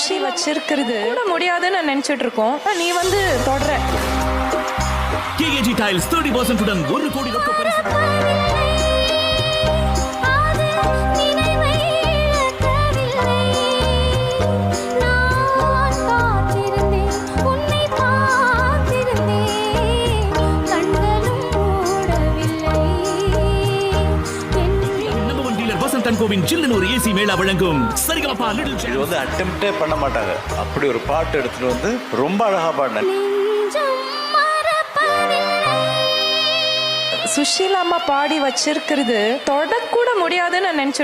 Sushi வச்சிருக்கிறது கூட முடியாதுன்னு நான் நினைச்சிட்டு இருக்கோம். நீ வந்து தொடர KAG Tiles 30% உடன் 1 கோடி ரொக்க பரிசு. கோவின் சில்லுன்னு ஒரு ஏசி மேளா வழங்கும் சரிகமபா லிட்டில் இது வந்து அட்டெம்ப்டே பண்ண மாட்டாங்க. அப்படி ஒரு பாட்டு எடுத்துட்டு வந்து ரொம்ப அழகா பாடினாங்க. சுஷீலா அம்மா பாடி வச்சிருக்கிறது தொடக்கூட முடியாதுன்னு நான் நினைச்சிட்டு